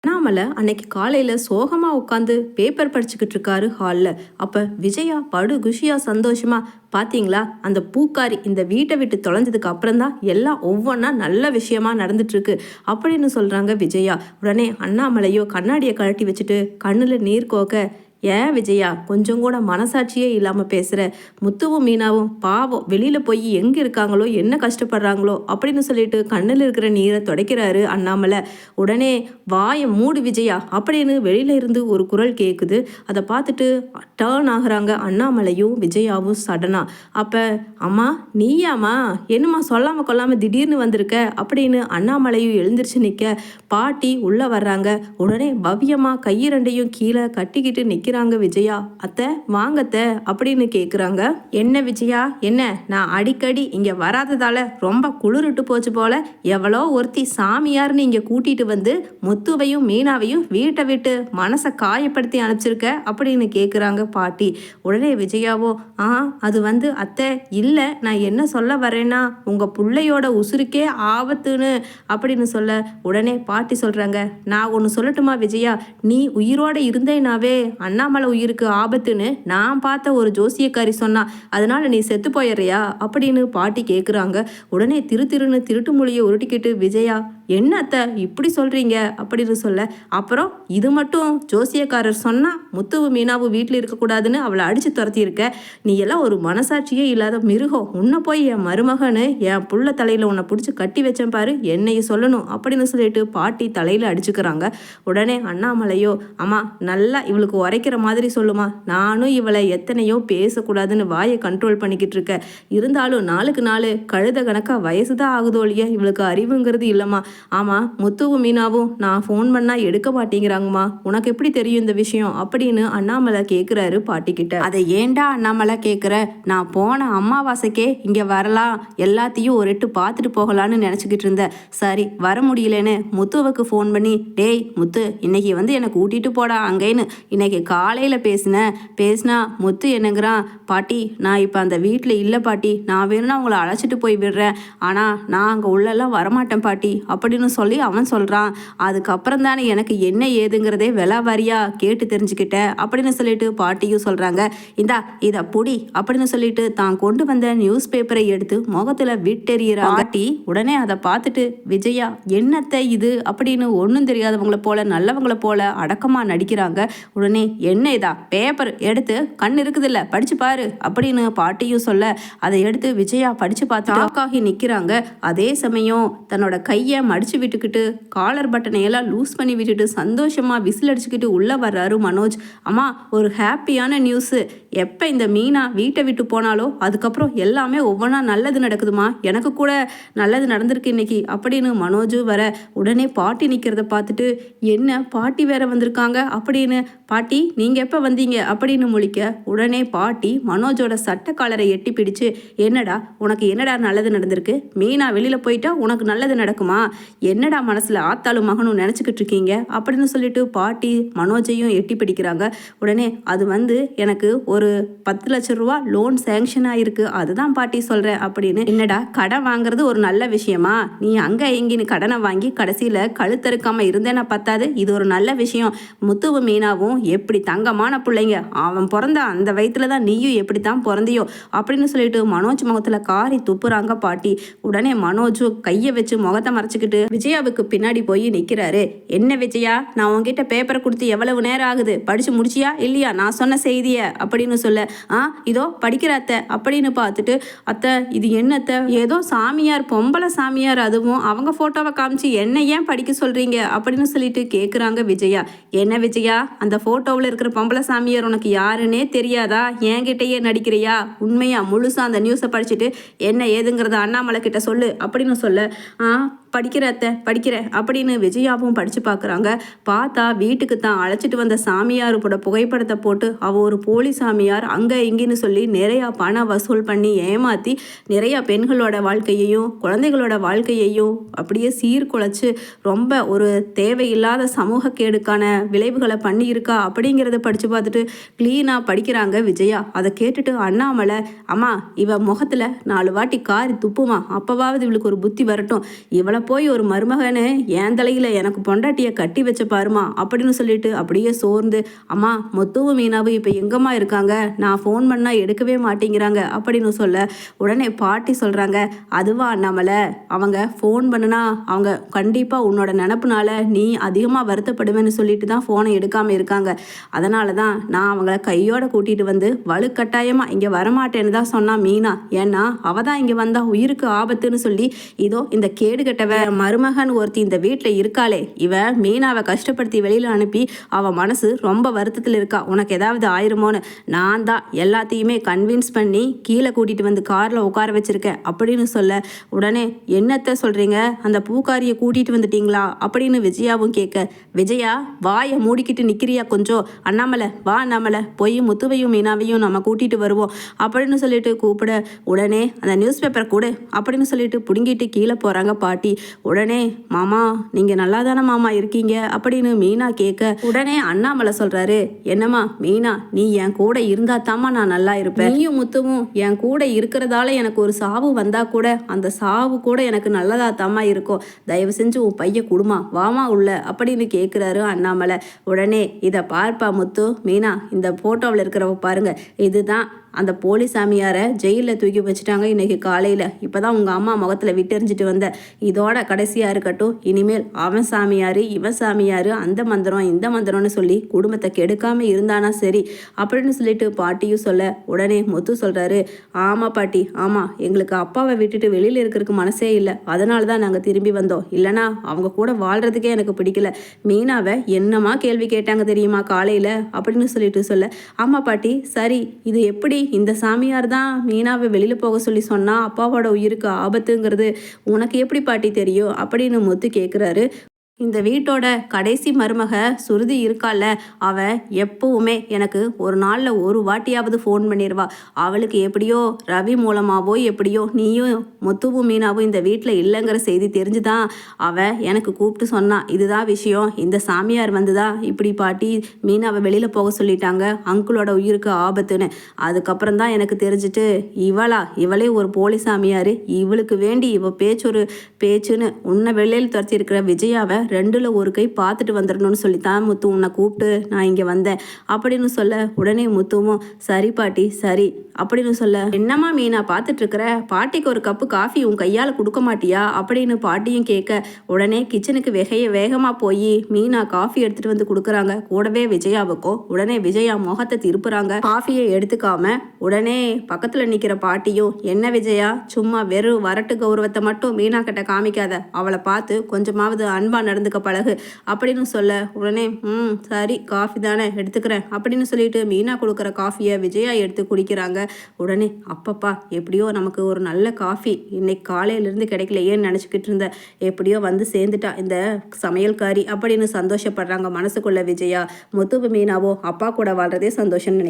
அண்ணாமலை அன்னைக்கு காலையில சோகமா உட்காந்து பேப்பர் படிச்சுக்கிட்டு இருக்காரு ஹால்ல. அப்ப விஜயா படு குஷியா சந்தோஷமா, பாத்தீங்களா அந்த பூக்காரி இந்த வீட்டை விட்டு தொலைஞ்சதுக்கு அப்புறம் தான் எல்லாம் ஒவ்வொன்றா நல்ல விஷயமா நடந்துட்டு இருக்கு அப்படின்னு சொல்றாங்க விஜயா. உடனே அண்ணாமலையோ கண்ணாடியை கழட்டி வச்சுட்டு கண்ணுல நீர் கோக்க, ஏன் விஜயா கொஞ்சம் கூட மனசாட்சியே இல்லாம பேசுற? முத்துவும் மீனாவும் பாவம் வெளியில போய் எங்க இருக்காங்களோ என்ன கஷ்டப்படுறாங்களோ அப்படின்னு சொல்லிட்டு கண்ணில் இருக்கிற நீரை துடைக்கிறாரு அண்ணாமலை. உடனே வாயை மூடு விஜயா அப்படின்னு வெளியில இருந்து ஒரு குரல் கேட்குது. அதை பார்த்துட்டு டேர்ன் ஆகுறாங்க அண்ணாமலையும் விஜயாவும் சடனா. அப்ப அம்மா நீயாம்மா, என்னம்மா சொல்லாம கொள்ளாம திடீர்னு வந்திருக்க அப்படின்னு அண்ணாமலையும் எழுந்திரிச்சு நிற்க பாட்டி உள்ள வர்றாங்க. உடனே பவ்யமா கையிரண்டையும் கீழே கட்டிக்கிட்டு நிக்கிறாங்க விஜயா. அத்தை வாங்கத்த அப்படின்னு கேக்குறாங்க. என்ன விஜயா, என்ன நான் அடிக்கடி இங்க வராததால ரொம்ப குளிர்ட்டு போச்சு போல? எவ்வளோ ஒருத்தி சாமியார்னு இங்க கூட்டிட்டு வந்து முத்துவையும் மீனாவையும் வீட்டை விட்டு மனசை காயப்படுத்தி அனுப்பிச்சிருக்க அப்படின்னு கேக்குறாங்க பாட்டி. உடனே விஜயாவோ, அது வந்து அத்தை இல்லை, நான் என்ன சொல்ல வரேன்னா உங்க பிள்ளையோட உசுருக்கே ஆபத்துன்னு அப்படின்னு சொல்ல, உடனே பாட்டி சொல்றாங்க, நான் ஒன்று சொல்லட்டுமா விஜயா, நீ உயிரோட இருந்தேனாவே அண்ணாமலை உயிருக்கு ஆபத்துன்னு நான் பார்த்த ஒரு ஜோசியக்காரி சொன்னா, அதனால நீ செத்து போயிடுறியா அப்படின்னு பாட்டி கேட்குறாங்க. உடனே திருன்னு திருட்டு மொழியை உருட்டிக்கிட்டு விஜயா, என்ன அத்தை இப்படி சொல்றீங்க அப்படின்னு சொல்ல, அப்புறம் இது மட்டும் ஜோசியக்காரர் சொன்னா முத்துவு மீனாவு வீட்டில் இருக்கக்கூடாதுன்னு அவளை அடிச்சு துரத்தியிருக்க, நீ எல்லாம் ஒரு மனசாட்சியே இல்லாத மிருகம், உன்னை போய் என் மருமகன்னு என் புள்ள தலையில உன்னை பிடிச்சி கட்டி வச்சேன் பாரு, என்னைய சொல்லணும் அப்படின்னு சொல்லிட்டு பாட்டி தலையில அடிச்சுக்கிறாங்க. உடனே அண்ணாமலையோ, அம்மா நல்லா இவளுக்கு உரைக்கிற மாதிரி சொல்லுமா, நானும் இவளை எத்தனையோ பேசக்கூடாதுன்னு வாயை கண்ட்ரோல் பண்ணிக்கிட்டு இருக்க, இருந்தாலும் நாளுக்கு நாள் கழுத கணக்கா வயசுதான் ஆகுதோ இல்லையா, இவளுக்கு அறிவுங்கிறது இல்லைம்மா. ஆமா முத்துவும் மீனாவும் நான் ஃபோன் பண்ணா எடுக்க மாட்டேங்கிறாங்கம்மா, உனக்கு எப்படி தெரியும் இந்த விஷயம் அப்படின்னு அண்ணாமலை கேட்குறாரு பாட்டிக்கிட்ட. அதை ஏண்டா அண்ணாமலை கேட்குற, நான் போன அமாவாசைக்கே இங்கே வரலாம் எல்லாத்தையும் ஒரு எட்டு பார்த்துட்டு போகலான்னு நினச்சிக்கிட்டு இருந்தேன். சரி வர முடியலன்னு முத்துவுக்கு ஃபோன் பண்ணி, டேய் முத்து இன்னைக்கு வந்து என்னை கூட்டிகிட்டு போடா அங்கேன்னு இன்னைக்கு காலையில் பேசினா முத்து என்னங்கிறான், பாட்டி நான் இப்போ அந்த வீட்டில் இல்லை பாட்டி, நான் வேணும்னா அவங்கள அழைச்சிட்டு போய் விடுறேன், ஆனால் நான் அங்கே உள்ளெல்லாம் வரமாட்டேன் பாட்டி அப்படின்னு சொல்லி அவன் சொல்கிறான். அதுக்கப்புறம் தானே எனக்கு என்ன ஏதுங்கிறதே விலாவாரியாக கேட்டு தெரிஞ்சுக்கிட்டேன் அப்படின்னு சொல்லிட்டு பாட்டியும் சொல்கிறாங்க. இதை புடி அப்படின்னு சொல்லிட்டு தான் கொண்டு வந்த நியூஸ் பேப்பரை எடுத்து முகத்தில் விட்டெறிகிறாங்க பாட்டி. உடனே அதை பார்த்துட்டு விஜயா, என்னத்தை இது அப்படின்னு ஒன்றும் தெரியாதவங்களை போல நல்லவங்களை போல அடக்கமாக நடிக்கிறாங்க. உடனே என்ன இதா பேப்பர் எடுத்து கண் இருக்குதில்ல படிச்சு பாரு அப்படின்னு பாட்டியும் சொல்ல, அதை எடுத்து விஜயா படிச்சு பார்த்து ஷாக்காகி நிற்கிறாங்க. அதே சமயம் தன்னோட கையை மடிச்சு விட்டுக்கிட்டு காலர் பட்டனை எல்லாம் லூஸ் பண்ணி விட்டுட்டு சந்தோஷமா விசில் அடிச்சுக்கிட்டு உள்ள வர்றாரு மனோஜ். அம்மா ஒரு ஹாப்பியான நியூஸு, எப்போ இந்த மீனா வீட்டை விட்டு போனாலோ அதுக்கப்புறம் எல்லாமே ஒவ்வொன்றா நல்லது நடக்குதுமா, எனக்கு கூட நல்லது நடந்திருக்கு இன்னைக்கு அப்படின்னு மனோஜும் வர, உடனே பாட்டி நிற்கிறத பார்த்துட்டு, என்ன பாட்டி வேற வந்திருக்காங்க அப்படின்னு, பாட்டி நீங்கள் எப்போ வந்தீங்க அப்படின்னு முழிக்க, உடனே பாட்டி மனோஜோட சட்ட காலரை எட்டி பிடிச்சு, என்னடா உனக்கு என்னடா நல்லது நடந்திருக்கு, மீனா வெளியில் போயிட்டா உனக்கு நல்லது நடக்குமா, என்னடா மனசில் ஆத்தாலும் மகனும் நினச்சிக்கிட்டு இருக்கீங்க அப்படின்னு சொல்லிட்டு பாட்டி மனோஜையும் எட்டி பிடிக்கிறாங்க. உடனே அது வந்து எனக்கு ஒரு 10 லட்சம் ரூபா லோன் சேங்ஷன் ஆயிருக்கு, அதுதான் பாட்டி சொல்கிறேன் அப்படின்னு. என்னடா கடன் வாங்குறது ஒரு நல்ல விஷயமா, நீ அங்கே எங்கின்னு கடனை வாங்கி கடைசியில் கழுத்தறுக்காம இருந்தேன்னா பத்தாது, இது ஒரு நல்ல விஷயம். முத்துவும் மீனாவும் எப்படி தங்கமான பிள்ளைங்க, அவன் பிறந்த அந்த வயிற்றுல தான் நீயும் எப்படி தான் பிறந்தியோ அப்படின்னு சொல்லிட்டு மனோஜ் முகத்தில் காரி துப்புறாங்க பாட்டி. உடனே மனோஜ் கையை வச்சு முகத்தை மறைச்சிக்கிட்டு விஜயாவுக்கு பின்னாடி போய் நிற்கிறாரு. என்ன விஜயா, நான் உங்ககிட்ட பேப்பரை கொடுத்து எவ்வளவு நேரம் ஆகுது, படிச்சு முடிச்சியா இல்லையா நான் சொன்ன செய்தியை அப்படின்னு சொல்ல, இதோ படிக்கிற அத்தை அப்படின்னு பார்த்துட்டு, அத்தை இது என்னத்தை, ஏதோ சாமியார் பொம்பளை சாமியார், அதுவும் அவங்க ஃபோட்டோவை காமிச்சு என்ன ஏன் படிக்க சொல்றீங்க அப்படின்னு சொல்லிட்டு கேட்குறாங்க விஜயா. என்ன விஜயா, அந்த ஃபோட்டோவில் இருக்கிற பொம்பளை சாமியார் உனக்கு யாருன்னே தெரியாதா, என்கிட்டயே நடிக்கிறியா, உண்மையா முழுசா அந்த நியூஸை படிச்சுட்டு என்ன ஏதுங்கிறத அண்ணாமலை கிட்ட சொல்லு அப்படின்னு சொல்ல, படிக்கிற அத்தை படிக்கிறேன் அப்படின்னு விஜயாவும் படித்து பார்க்குறாங்க. பார்த்தா வீட்டுக்கு தான் அழைச்சிட்டு வந்த சாமியாரோட புகைப்படத்தை போட்டு அவள் ஒரு போலி சாமியார் அங்கே இங்கேன்னு சொல்லி நிறையா பணம் வசூல் பண்ணி ஏமாற்றி நிறையா பெண்களோட வாழ்க்கையையும் குழந்தைகளோட வாழ்க்கையையும் அப்படியே சீர்குலைச்சு ரொம்ப ஒரு தேவையில்லாத சமூக கேடுக்கான விளைவுகளை பண்ணியிருக்கா அப்படிங்கிறத படித்து பார்த்துட்டு க்ளீனாக படிக்கிறாங்க விஜயா. அதை கேட்டுட்டு அண்ணாமலை, அம்மா இவ முகத்தில் 4 வாட்டி காரி துப்புமா, அப்போவாவது இவளுக்கு ஒரு புத்தி வரட்டும், இவ்வளோ அவளை போய் ஒரு மருமகனு என் தலையில் எனக்கு பொண்டாட்டியை கட்டி வச்ச பாருமா அப்படின்னு சொல்லிட்டு அப்படியே சோர்ந்து, அம்மா முத்துவும் மீனாவும் இப்போ எங்கம்மா இருக்காங்க, நான் ஃபோன் பண்ணால் எடுக்கவே மாட்டேங்கிறாங்க அப்படின்னு சொல்ல உடனே பாட்டி சொல்கிறாங்க, அதுவா அண்ணாமலை, அவங்க ஃபோன் பண்ணுனா அவங்க கண்டிப்பாக உன்னோட நினப்புனால நீ அதிகமாக வருத்தப்படுவேன்னு சொல்லிட்டு தான் ஃபோனை எடுக்காமல் இருக்காங்க. அதனால தான் நான் அவங்கள கையோட கூட்டிகிட்டு வந்து வலுக்கட்டாயமாக இங்கே வரமாட்டேன்னு தான் சொன்னான் மீனா. ஏன்னா அவள் தான் இங்கே வந்தால் உயிருக்கு ஆபத்துன்னு சொல்லி, இதோ இந்த கேடுகட்டவ மருமகன் ஒருத்தி இந்த வீட்டில் இருக்காளே, இவ மீனாவை கஷ்டப்படுத்தி வெளியில் அனுப்பி அவள் மனசு ரொம்ப வருத்தத்தில் இருக்கா, உனக்கு ஏதாவது ஆயிருமோன்னு நான் தான் எல்லாத்தையுமே கன்வின்ஸ் பண்ணி கீழே கூட்டிகிட்டு வந்து காரில் உட்கார வச்சுருக்கேன் அப்படின்னு சொல்ல உடனே, என்னத்தை சொல்கிறீங்க, அந்த பூக்காரியை கூட்டிகிட்டு வந்துட்டீங்களா அப்படின்னு விஜயாவும் கேட்க, விஜயா வாயை மூடிக்கிட்டு நிற்கிறியா கொஞ்சம், அண்ணாமலை வா அண்ணாமலை, போய் முத்துவையும் மீனாவையும் நம்ம கூட்டிகிட்டு வருவோம் அப்படின்னு சொல்லிட்டு கூப்பிட உடனே அந்த நியூஸ் பேப்பர் கூட அப்படின்னு சொல்லிட்டு பிடுங்கிட்டு கீழே போகிறாங்க பாட்டி. உடனே, மாமா நீங்கள் நல்லா தானே மாமா இருக்கீங்க அப்படின்னு மீனா கேட்க உடனே அண்ணாமலை சொல்கிறாரு, என்னம்மா மீனா, நீ என் கூட இருந்தா தாம்மா நான் நல்லா இருப்பேன், நீயும் முத்துவும் என் கூட இருக்கிறதால எனக்கு ஒரு சாவு வந்தா கூட அந்த சாவு கூட எனக்கு நல்லதா தாம்மா இருக்கும், தயவு செஞ்சு உன் பைய குடுமா வாமா உள்ள அப்படின்னு கேட்குறாரு அண்ணாமலை. உடனே, இதை பார்ப்பா முத்து மீனா, இந்த ஃபோட்டோவில் இருக்கிறவ பாருங்க, இதுதான் அந்த போலீஸ் சாமியாரை ஜெயிலில் தூக்கி வச்சுட்டாங்க இன்னைக்கு காலையில், இப்போ தான் உங்கள் அம்மா முகத்தில் விட்டெறிஞ்சிட்டு வந்த, இதோட கடைசியாக இருக்கட்டும், இனிமேல் அவன் சாமியார் இவன் சாமியார் அந்த மந்திரம் இந்த மந்திரம்னு சொல்லி குடும்பத்தை கெடுக்காமல் இருந்தானா சரி அப்படின்னு சொல்லிட்டு பாட்டியும் சொல்ல உடனே முத்து சொல்கிறாரு, ஆமாம் பாட்டி ஆமாம், எங்களுக்கு அப்பாவை விட்டுட்டு வெளியில் இருக்கிறதுக்கு மனசே இல்லை, அதனால தான் நாங்கள் திரும்பி வந்தோம், இல்லைனா அவங்க கூட வாழ்கிறதுக்கே எனக்கு பிடிக்கல, மீனாவை என்னமா கேள்வி கேட்டாங்க தெரியுமா காலையில் அப்படின்னு சொல்லிட்டு சொல்ல, ஆமாம் பாட்டி சரி, இது எப்படி இந்த சாமியார் தான் மீனாவை வெளியில் போக சொல்லி சொன்னால் அப்பாவோட உயிருக்கு ஆபத்துங்கிறது உனக்கு எப்படி பாட்டி தெரியும் அப்படின்னு முத்து கேட்குறாரு. இந்த வீட்டோட கடைசி மருமக சுருதி இருக்கால, அவ எப்பவுமே எனக்கு ஒரு நாளில் ஒரு வாட்டியாவது ஃபோன் பண்ணிடுவா, அவளுக்கு எப்படியோ ரவி மூலமாகவோ எப்படியோ நீயும் முத்துவும் மீனாவும் இந்த வீட்டில் இல்லைங்கிற செய்தி தெரிஞ்சு தான் அவள் எனக்கு கூப்பிட்டு சொன்னான், இதுதான் விஷயம், இந்த சாமியார் வந்து தான் இப்படி பாட்டி மீனாவை வெளியில் போக சொல்லிட்டாங்க, அங்குளோட உயிருக்கு ஆபத்துன்னு. அதுக்கப்புறம் தான் எனக்கு தெரிஞ்சுட்டு, இவளே ஒரு போலி சாமியார், இவளுக்கு வேண்டி இவ பேச்சொரு பேச்சுன்னு உன்னை வெளியில் துரத்தி இருக்கிற விஜயாவை 2ல் 1 கை பார்த்துட்டு வந்துடணும்னு சொல்லித்தான் முத்து உன்னை கூப்பிட்டு நான் இங்கே வந்தேன் அப்படின்னு சொல்ல உடனே முத்துவும், சரி பாட்டி சரி அப்படின்னு சொல்ல, என்னம்மா மீனா பார்த்துட்டு இருக்கிற, பாட்டிக்கு ஒரு கப்பு காஃபி உன் கையால் கொடுக்க மாட்டியா அப்படின்னு பாட்டியும் கேட்க உடனே கிச்சனுக்கு வேகமாக போய் மீனா காஃபி எடுத்துகிட்டு வந்து கொடுக்குறாங்க. கூடவே விஜயாவுக்கும். உடனே விஜயா முகத்தை திருப்புறாங்க, காஃபியை எடுத்துக்காம. உடனே பக்கத்தில் நிற்கிற பாட்டியும், என்ன விஜயா, சும்மா வெறும் வரட்டு கௌரவத்தை மட்டும் மீனா கிட்ட காமிக்காத, அவளை பார்த்து கொஞ்சமாவது அன்பா நடந்துக்க பழகு அப்படின்னு சொல்ல உடனே, சரி காஃபி தானே எடுத்துக்கிறேன் அப்படின்னு சொல்லிட்டு மீனா கொடுக்குற காஃபியை விஜயா எடுத்து குடிக்கிறாங்க. உடனே, அப்பப்பா எப்படியோ நமக்கு ஒரு நல்ல காஃபி இன்னைக்கு காலையிலேருந்து கிடைக்கலையேன்னு நினச்சிக்கிட்டு இருந்தேன், எப்படியோ வந்து சேர்ந்துட்டா இந்த சமையல்காரி அப்படின்னு சந்தோஷப்படுறாங்க மனசுக்குள்ள விஜயா. முத்துவு மீனாவோ அப்பா கூட வாழ்றதே சந்தோஷம்னு